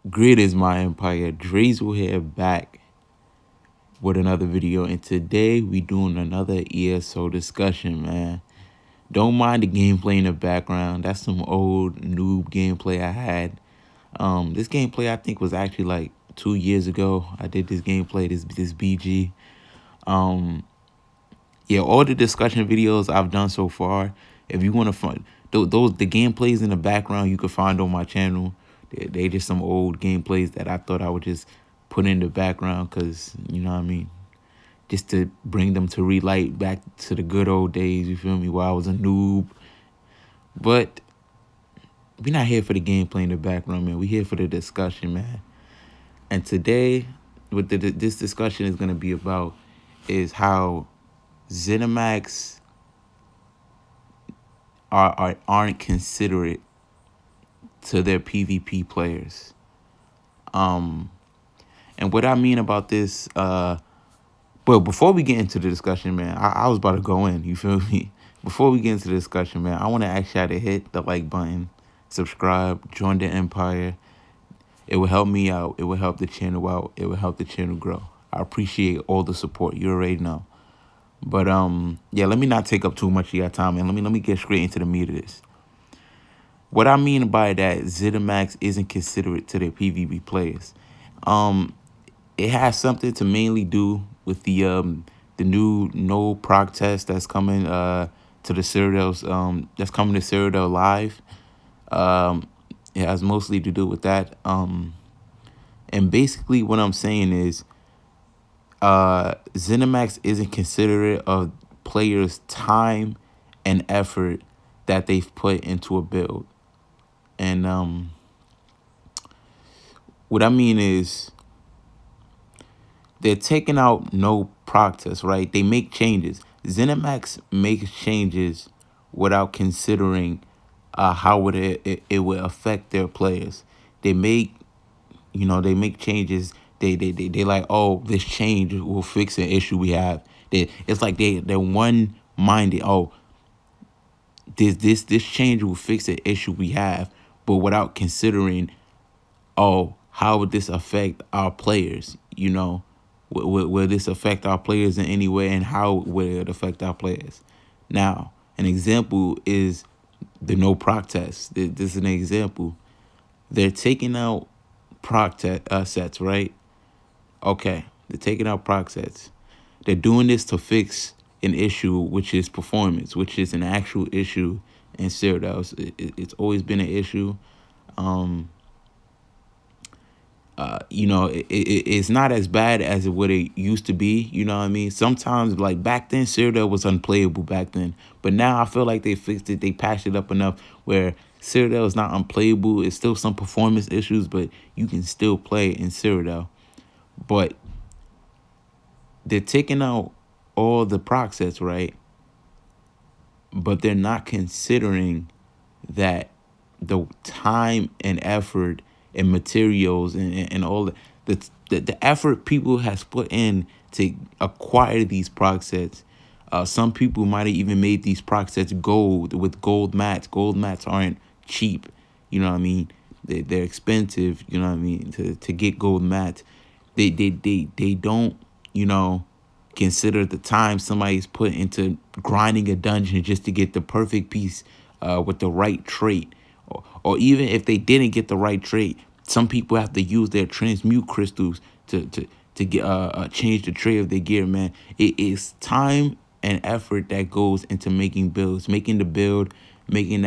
Great is my empire. Drizzle here back with another video, and today we doing another ESO discussion, man. Don't mind the gameplay in the background. That's some old noob gameplay I had. This gameplay I think was actually like 2 years ago. I did this gameplay, this BG. Um, yeah, all the discussion videos I've done so far. If you want to find those the gameplays in the background, you can find on my channel. They just some old gameplays that I thought I would just put in the background because you know what I mean, just to bring them to relight back to the good old days. You feel me? While I was a noob, but we're not here for the gameplay in the background, man. We here for the discussion, man. And today, what this discussion is gonna be about is how Zenimax aren't considerate to their PvP players. And what I mean about this, but before we get into the discussion, man, I was about to go in. You feel me? Before we get into the discussion, man, I want to ask y'all to hit the like button, subscribe, join the empire. It will help me out. It will help the channel out. It will help the channel grow. I appreciate all the support. You already know. But yeah, let me not take up too much of your time, and let me get straight into the meat of this. What I mean by that, Zenimax isn't considerate to their PvP players. It has something to mainly do with the new no proc test that's coming to the Citadel's that's coming to Citadel Live. It has mostly to do with that. And basically what I'm saying is Zenimax isn't considerate of players' time and effort that they've put into a build. And what I mean is they're taking out no proc test, right? They make changes. Zenimax makes changes without considering how would it would affect their players. They make, they make changes. They like, oh, this change will fix an issue we have. It's like they're one minded. Oh, this change will fix an issue we have, but without considering, oh, how would this affect our players? Will this affect our players in any way, and how will it affect our players? Now, an example is the no proc test. This is an example. They're taking out proc sets, right? Okay, they're taking out proc sets. They're doing this to fix an issue, which is performance, which is an actual issue in Citadel. It's always been an issue. It's not as bad as what it used to be. You know what I mean? Sometimes, like back then, Citadel was unplayable back then. But now I feel like they fixed it. They patched it up enough where Citadel is not unplayable. It's still some performance issues, but you can still play in Citadel. But they're taking out all the proc sets, right? But they're not considering that the time and effort and materials and all the effort people has put in to acquire these proc sets. Some people might have even made these proc sets gold with gold mats. Gold mats aren't cheap. You know what I mean? They're expensive. You know what I mean? To get gold mats, they don't, consider the time somebody's put into grinding a dungeon just to get the perfect piece with the right trait. Or even if they didn't get the right trait, some people have to use their transmute crystals to get change the trait of their gear, man. It is time and effort that goes into making builds, making the build, making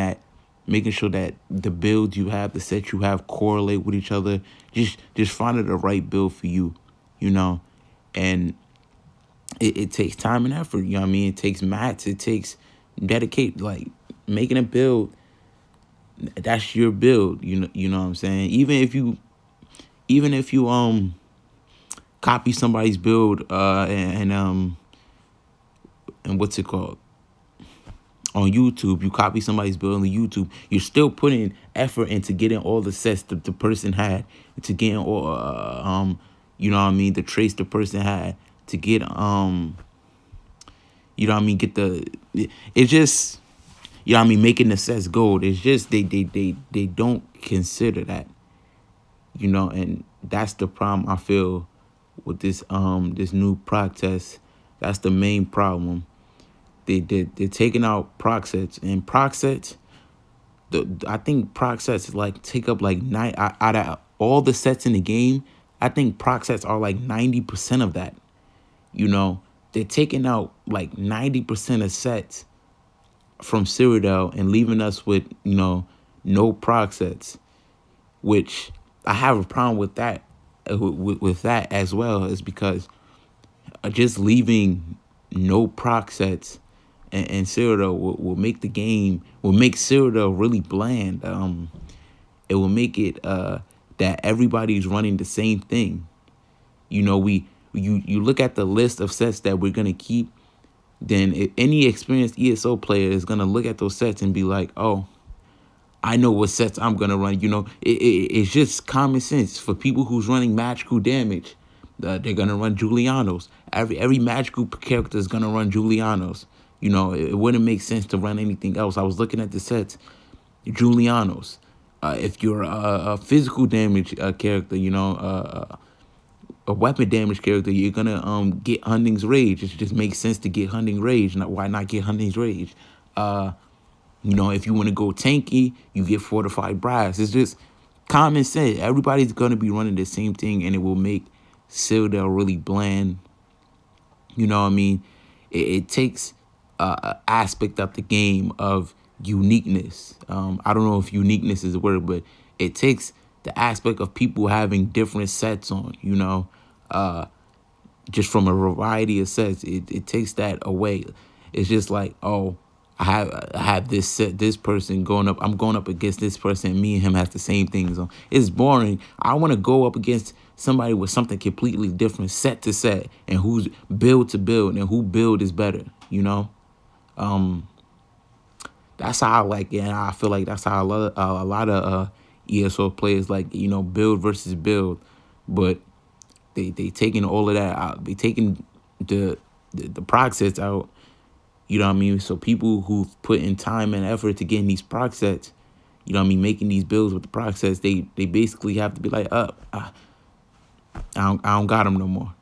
sure that the builds you have, the sets you have correlate with each other. Just finding the right build for you, and it takes time and effort. You know what I mean? It takes mats. It takes dedicate, like making a build. That's your build. You know what I'm saying? Even if you copy somebody's build and what's it called? On YouTube, you copy somebody's build on YouTube, you're still putting effort into getting all the sets the person had, to getting all you know what I mean, the traits the person had, to get you know what I mean, it's just, you know what I mean, making the sets gold. It's just they don't consider that. And that's the problem I feel with this new proc test. That's the main problem. They're taking out proc sets, and proc sets, I think proc sets like take up like nine out of all the sets in the game. I think proc sets are like 90% of that. You know, they're taking out like 90% of sets from Cyrodiil and leaving us with, no proc sets, which I have a problem with that. With that as well, is because just leaving no proc sets and Cyrodiil will make the game, will make Cyrodiil really bland. It will make it that everybody's running the same thing. You look at the list of sets that we're gonna keep, then any experienced ESO player is gonna look at those sets and be like, oh, I know what sets I'm gonna run. It's just common sense for people who's running magical damage. They're gonna run Julianos. Every magical character is gonna run Julianos. It wouldn't make sense to run anything else. I was looking at the sets, Julianos. If you're a physical damage character, a weapon damage character, you're gonna get Hunting's Rage. It just makes sense to get Hunting Rage. Why not get Hunting's Rage? If you want to go tanky, you get Fortified Brass. It's just common sense. Everybody's gonna be running the same thing, and it will make Cyrodiil really bland. You know what I mean? It takes an aspect of the game of uniqueness. I don't know if uniqueness is a word, but it takes the aspect of people having different sets on, just from a variety of sets. It takes that away. It's just like, oh, I have this set, this person going up. I'm going up against this person, and me and him has the same things on. It's boring. I want to go up against somebody with something completely different, set to set, and who's build to build, and who build is better. That's how I like it, and I feel like that's how a lot of ESO players like, build versus build. But they taking all of that out. They taking the proc sets out. You know what I mean? So people who've put in time and effort to getting these proc sets, making these builds with the proc sets, they basically have to be like, I don't got them no more.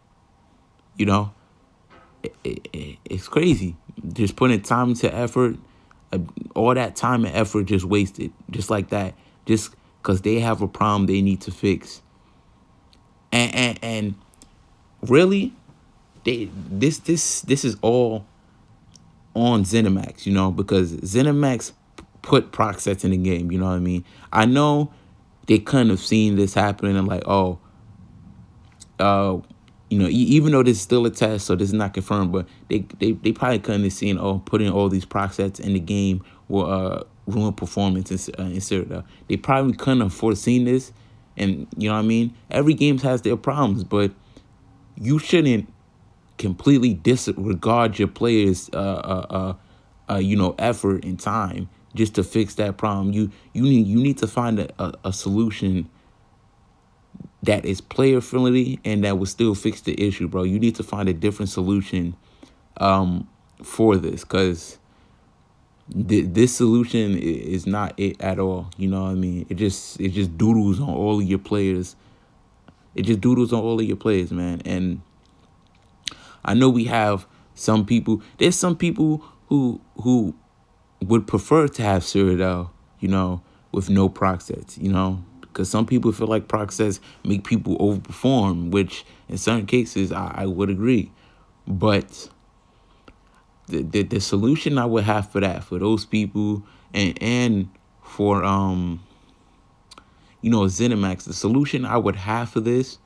It's crazy. Just putting time to effort, all that time and effort just wasted, just like that, just because they have a problem they need to fix. And really, this is all on Zenimax, because Zenimax put proc sets in the game. You know what I mean? I know they couldn't have seen this happening and like, oh, even though this is still a test, so this is not confirmed, but they probably couldn't have seen, oh, putting all these proc sets in the game will ruin performance in Cyrodiil. They probably couldn't have foreseen this, and you know what I mean? Every game has their problems, but you shouldn't completely disregard your players' effort and time just to fix that problem. You need to find a solution that is player friendly and that will still fix the issue, bro. You need to find a different solution for this, because this solution is not it at all. You know what I mean? It just doodles on all of your players. It just doodles on all of your players, man. And I know we have some people. There's some people who would prefer to have Cyrodiil, with no proc sets, because some people feel like proc sets make people overperform, which in certain cases I would agree. But the solution I would have for that, for those people, and for Zenimax, the solution I would have for this,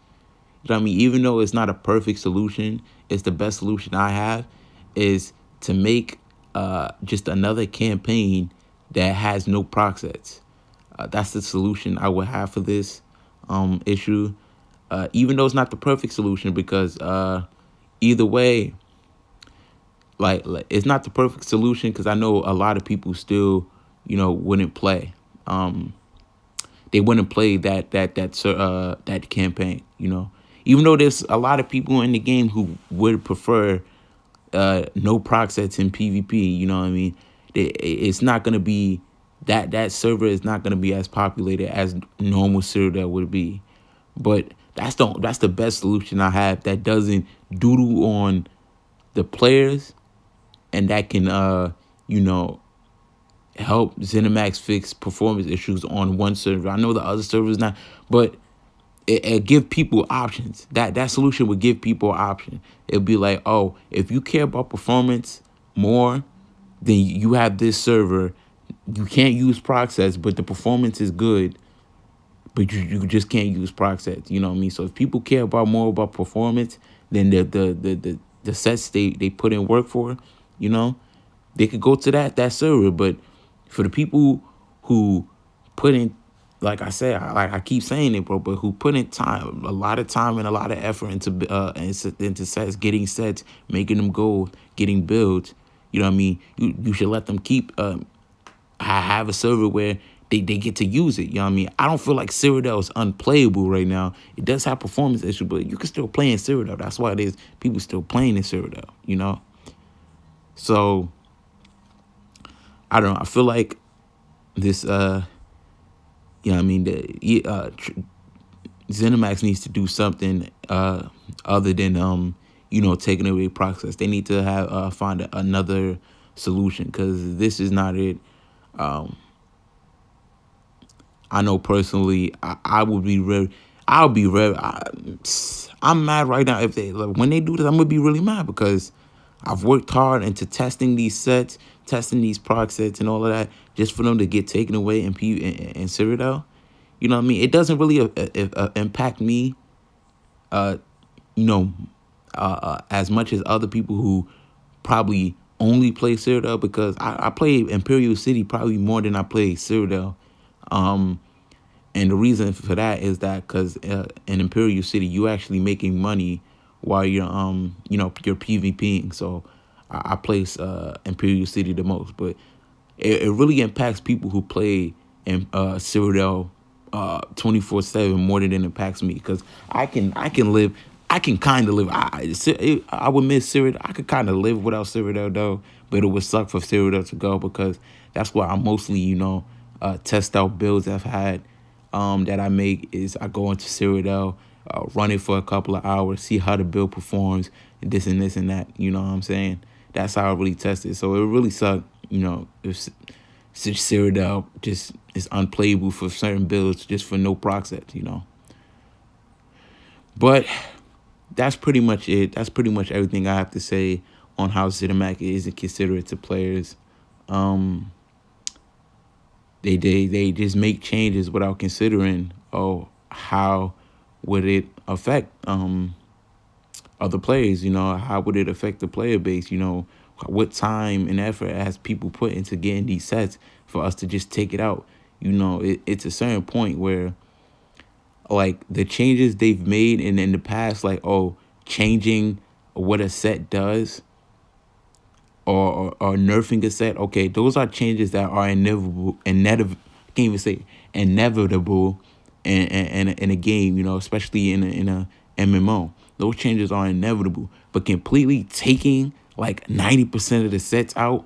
even though it's not a perfect solution, it's the best solution I have, is to make just another campaign that has no proc sets. That's the solution I would have for this issue, even though it's not the perfect solution, because either way, like it's not the perfect solution, because I know a lot of people still, wouldn't play. They wouldn't play that campaign, even though there's a lot of people in the game who would prefer no proc sets in PvP. You know what I mean? It's not going to be, that server is not going to be as populated as normal Cyrodiil would be. But that's the best solution I have that doesn't doodle on the players, and that can you know, help Zenimax fix performance issues on one server. I know the other servers not, but it give people options. That solution would give people an option. It'd be like, oh, if you care about performance more, then you have this server. You can't use process, but the performance is good. But you just can't use process. You know what I mean? So if people care about more about performance than the sets they put in work for, you know, they could go to that server. But for the people who put in, like I said, like I keep saying it, bro, but who put in time, a lot of time and a lot of effort into sets, getting sets, making them go, getting builds. You know what I mean? You should let them keep have a server where they get to use it. You know what I mean? I don't feel like Cyrodiil is unplayable right now. It does have performance issues, but you can still play in Cyrodiil. That's why it is people still playing in Cyrodiil, you know? So I don't know. I feel like this you know what I mean, Zenimax needs to do something other than you know, taking away process. They need to have find another solution, because this is not it. I know personally, I would be very, I'll be very, I'm mad right now. If they, like, when they do this, I'm gonna be really mad, because I've worked hard into testing these sets, testing these proc sets and all of that, just for them to get taken away in Cyrodiil. You know what I mean? It doesn't really impact me, you know, as much as other people who probably only play Cyrodiil, because I play Imperial City probably more than I play Cyrodiil. And the reason for that is that because in Imperial City, you actually making money while you're you know, you're PvPing. So I place Imperial City the most, but it really impacts people who play in Cyrodiil 24/7 more than it impacts me, because I can live. I can kind of live. I would miss Cyrodiil. I could kind of live without Cyrodiil though, but it would suck for Cyrodiil to go, because that's why I mostly, you know, test out builds I've had that I make is I go into Cyrodiil, run it for a couple of hours, see how the build performs, and this and that. You know what I'm saying? That's how I really test it. So it really sucked, you know, if Cyrodiil just is unplayable for certain builds just for no proc sets, you know. But that's pretty much it. That's pretty much everything I have to say on how Zenimax is considerate to players. They just make changes without considering, oh, how would it affect other players, you know, how would it affect the player base, you know, what time and effort has people put into getting these sets for us to just take it out. You know, it's a certain point where, like, the changes they've made in the past, like, oh, changing what a set does, or nerfing a set. Okay, those are changes that are inevitable, can't even say inevitable in a game, you know, especially in a MMO. Those changes are inevitable, but completely taking like 90% of the sets out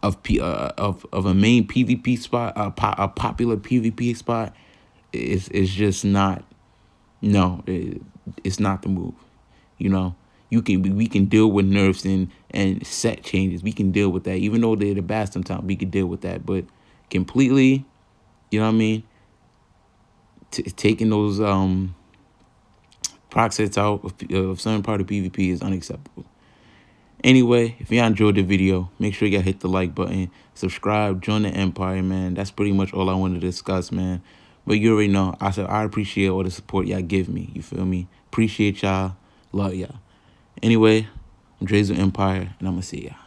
of a main PvP spot, a popular PvP spot, is just not. No, it's not the move. You know, we can deal with nerfs and set changes. We can deal with that, even though they're the bad sometimes. We can deal with that, but completely, you know what I mean? Taking those proc sets out of certain part of PvP is unacceptable. Anyway, if y'all enjoyed the video, make sure you hit the like button, subscribe, join the Empire, man. That's pretty much all I wanted to discuss, man. But you already know, I appreciate all the support y'all give me. You feel me? Appreciate y'all. Love y'all. Anyway, I'm Drezo Empire, and I'm going to see y'all.